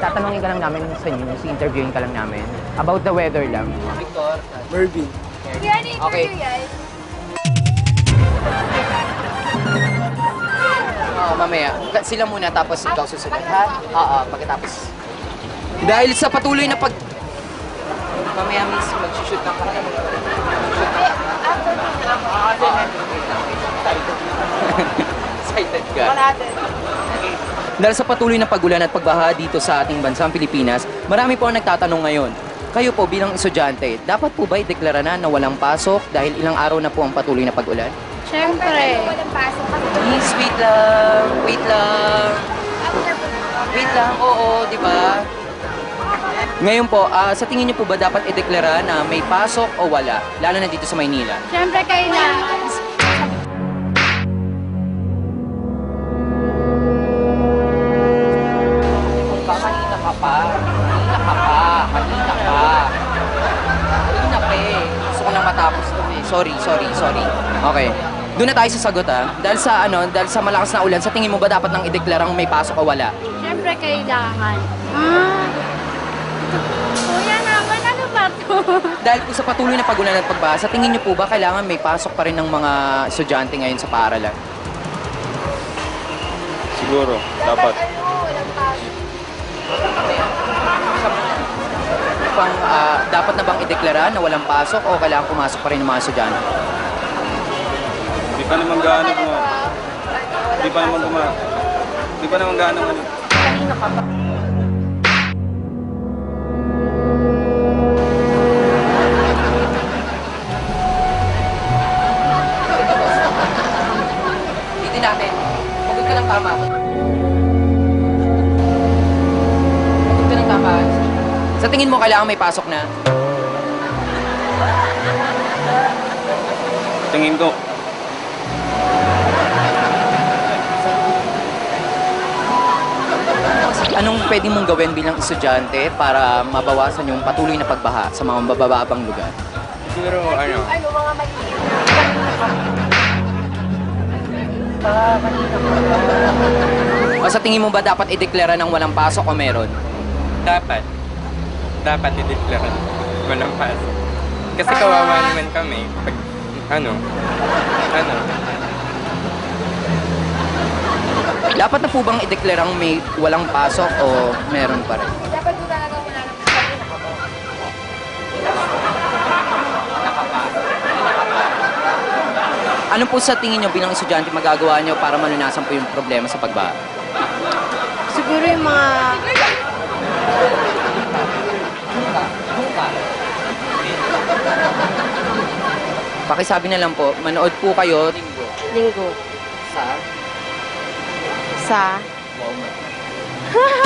Tatanungin ka lang namin sa news, interviewin ka lang namin about the weather lang. Victor? Mervin. Yan, Okay. interview yan. Oo, mamaya. Sila muna tapos ikaw susunod, ha? Oo, pagkatapos. Dahil sa patuloy na pag... Mamaya, miss, mag-shoot na kami. Excited ka? Dahil sa patuloy na pagulan at pagbaha dito sa ating bansang Pilipinas, marami po ang nagtatanong ngayon. Kayo po bilang estudyante, dapat po ba ideklara na walang pasok dahil ilang araw na po ang patuloy na pag-ulan? Siyempre. Walang pasok kasi. Please, wait lang. Wait lang. Wait lang, oo, di ba? Ngayon po, sa tingin niyo po ba dapat ideklara na may pasok o wala? Lalo na dito sa Maynila. Siyempre kailangan. Kanina ka pa. Kanina pa eh. Gusto ko nang matapos to eh. Sorry. Okay. Doon na tayo sa sagot Dahil sa malakas na ulan, sa tingin mo ba dapat nang ideklarang may pasok o wala? Siyempre kailangan. Kuya naman, ano ba to? Dahil po sa patuloy na pagulan at pagbaha, sa tingin niyo po ba kailangan may pasok pa rin ng mga estudyante ngayon sa paaralan? Siguro, dapat. Walang pasok. Dapat na bang ideklara na walang pasok o kailangan pumasok pa rin ng mga estudyante? Di pa naman gaano Di pa naman gaano Kanina ka pa. Hitin natin. Pagod ka ng tama. Sa tingin mo, kailangan may pasok na? Tingin ko. Anong pwede mong gawin bilang estudyante para mabawasan yung patuloy na pagbaha sa mga mabababang lugar? Siguro, Ano, mga maliit. O sa tingin mo ba dapat ideklara ng walang pasok o meron? Dapat i-declare walang pasok. Kasi kawawa naman kami pag Dapat na po bang ideklarang may walang pasok o meron pa rin? Dapat po talaga wala ng Ano po sa tingin nyo bilang estudyante magagawa nyo para malunasan po yung problema sa pagbaha? Siguro yung mga... Pakisabi na lang po, manood po kayo Linggo. sa... Sa... Wow.